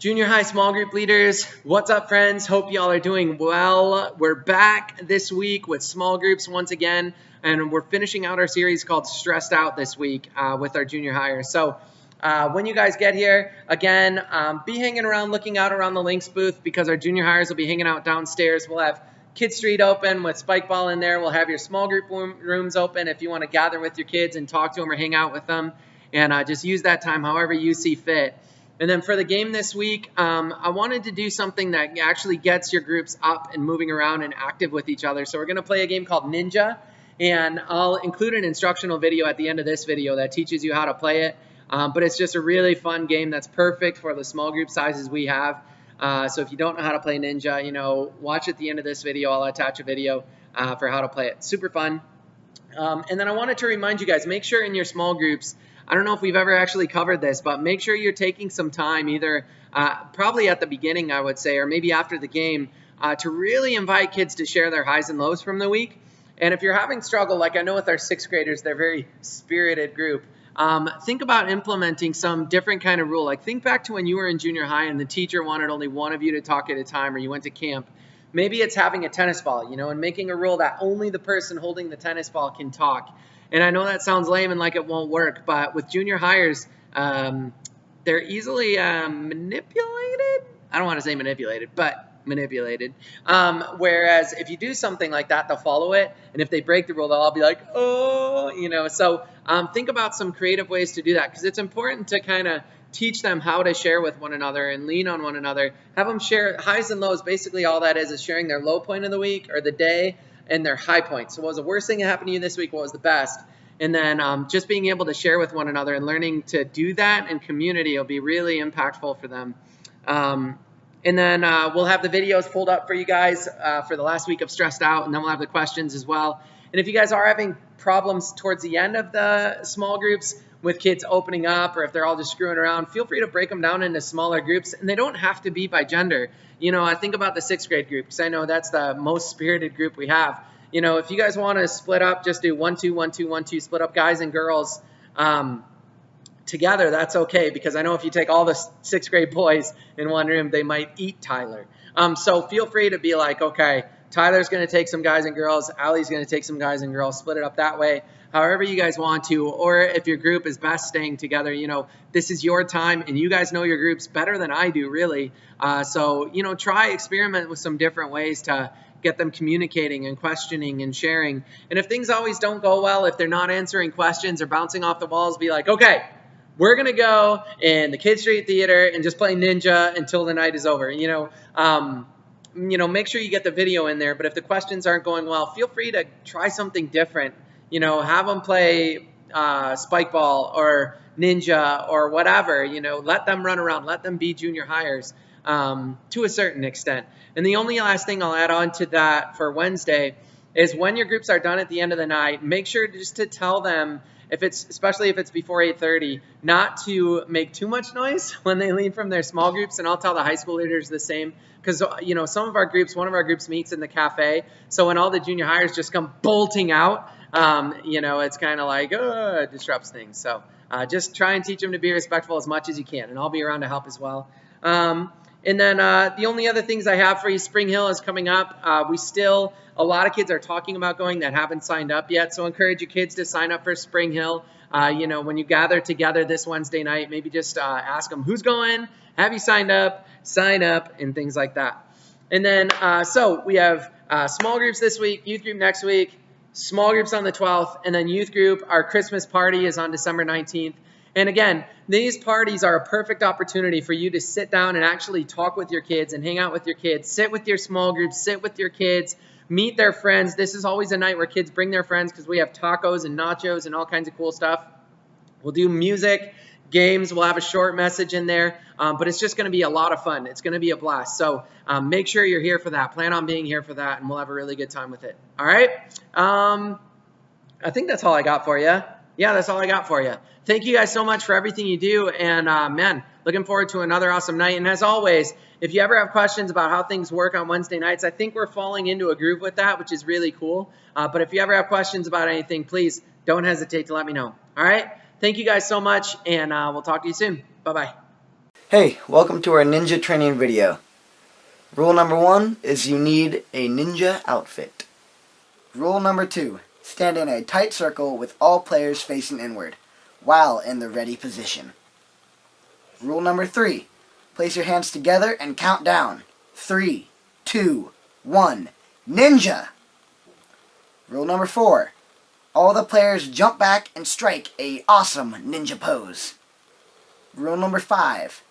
Junior high small group leaders, what's up friends? Hope y'all are doing well. We're back this week with small groups once again, and we're finishing out our series called Stressed Out this week with our junior hires. So when you guys get here, again, be hanging around, looking out around the links booth because our junior hires will be hanging out downstairs. We'll have Kid Street open with Spike Ball in there. We'll have your small group rooms open if you want to gather with your kids and talk to them or hang out with them. And just use that time however you see fit. And then for the game this week, I wanted to do something that actually gets your groups up and moving around and active with each other. So we're going to play a game called Ninja, and I'll include an instructional video at the end of this video that teaches you how to play it. But it's just a really fun game that's perfect for the small group sizes we have. So if you don't know how to play Ninja, watch at the end of this video. I'll attach a video for how to play it. Super fun. And then I wanted to remind you guys, make sure in your small groups, I don't know if we've ever actually covered this, but make sure you're taking some time, either probably at the beginning, I would say, or maybe after the game, to really invite kids to share their highs and lows from the week. And if you're having struggle, like I know with our 6th graders, they're a very spirited group, think about implementing some different kind of rule. Like think back to when you were in junior high and the teacher wanted only one of you to talk at a time, or you went to camp. Maybe it's having a tennis ball, and making a rule that only the person holding the tennis ball can talk. And I know that sounds lame and like it won't work, but with junior hires, they're easily manipulated. I don't want to say manipulated, but manipulated. Whereas if you do something like that, they'll follow it. And if they break the rule, they'll all be like, oh, So think about some creative ways to do that, because it's important to kind of teach them how to share with one another and lean on one another. Have them share highs and lows. Basically, all that is sharing their low point of the week or the day and their high point. So what was the worst thing that happened to you this week? What was the best? And then just being able to share with one another and learning to do that in community will be really impactful for them. And then we'll have the videos pulled up for you guys for the last week of Stressed Out, and then we'll have the questions as well. And if you guys are having problems towards the end of the small groups with kids opening up, or if they're all just screwing around, feel free to break them down into smaller groups, and they don't have to be by gender. I think about the 6th grade group, because I know that's the most spirited group we have. If you guys want to split up, just do 1, 2, 1, 2, 1, 2, split up guys and girls together. That's okay, because I know if you take all the 6th grade boys in one room, they might eat Tyler. So feel free to be like, okay, Tyler's going to take some guys and girls, Allie's going to take some guys and girls, split it up that way, however you guys want to. Or if your group is best staying together, this is your time, and you guys know your groups better than I do, really. So, try experiment with some different ways to get them communicating and questioning and sharing. And if things always don't go well, if they're not answering questions or bouncing off the walls, be like, okay, we're going to go in the Kid Street Theater and just play Ninja until the night is over. Make sure you get the video in there. But if the questions aren't going well, feel free to try something different. Have them play Spike Ball or Ninja or whatever. Let them run around. Let them be junior hires to a certain extent. And the only last thing I'll add on to that for Wednesday is when your groups are done at the end of the night, make sure just to tell them, especially if it's before 8:30, not to make too much noise when they leave from their small groups. And I'll tell the high school leaders the same, because some of our groups, one of our groups meets in the cafe. So when all the junior hires just come bolting out, it's kind of like, it disrupts things. So just try and teach them to be respectful as much as you can, and I'll be around to help as well. And then the only other things I have for you, Spring Hill is coming up. A lot of kids are talking about going that haven't signed up yet. So encourage your kids to sign up for Spring Hill. When you gather together this Wednesday night, maybe just ask them, who's going? Have you signed up? Sign up, and things like that. And then, so we have small groups this week, youth group next week, small groups on the 12th, and then youth group. Our Christmas party is on December 19th. And again, these parties are a perfect opportunity for you to sit down and actually talk with your kids and hang out with your kids. Sit with your small groups, sit with your kids, meet their friends. This is always a night where kids bring their friends, because we have tacos and nachos and all kinds of cool stuff. We'll do music, games. We'll have a short message in there, but it's just going to be a lot of fun. It's going to be a blast. So make sure you're here for that. Plan on being here for that, and we'll have a really good time with it. All right. I think that's all I got for you. Yeah, that's all I got for you. Thank you guys so much for everything you do. And man, looking forward to another awesome night. And as always, if you ever have questions about how things work on Wednesday nights, I think we're falling into a groove with that, which is really cool. But if you ever have questions about anything, please don't hesitate to let me know. All right. Thank you guys so much. And we'll talk to you soon. Bye-bye. Hey, welcome to our ninja training video. Rule number 1 is you need a ninja outfit. Rule number 2, stand in a tight circle with all players facing inward, while in the ready position. Rule number 3, place your hands together and count down. 3, 2, 1, ninja! Rule number 4, all the players jump back and strike a awesome ninja pose. Rule number 5,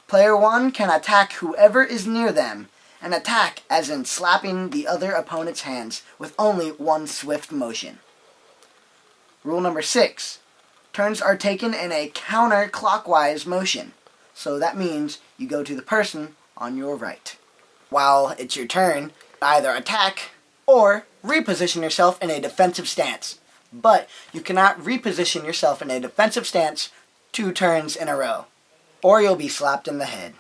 Player 1 can attack whoever is near them, and attack as in slapping the other opponent's hands with only one swift motion. Rule number 6, turns are taken in a counterclockwise motion, so that means you go to the person on your right. While it's your turn, either attack or reposition yourself in a defensive stance, but you cannot reposition yourself in a defensive stance 2 turns in a row, or you'll be slapped in the head.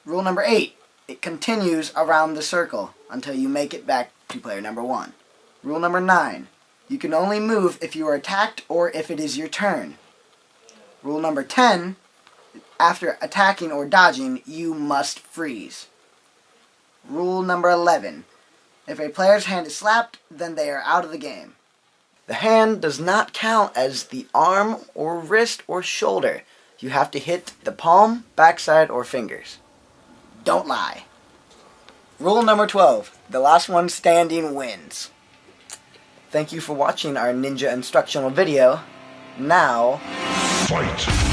Rule number 8, it continues around the circle until you make it back to player number 1. Rule number 9, you can only move if you are attacked or if it is your turn. Rule number 10, after attacking or dodging, you must freeze. Rule number 11, if a player's hand is slapped, then they are out of the game. The hand does not count as the arm or wrist or shoulder. You have to hit the palm, backside, or fingers. Don't lie. Rule number 12. The last one standing wins. Thank you for watching our ninja instructional video. Now, fight!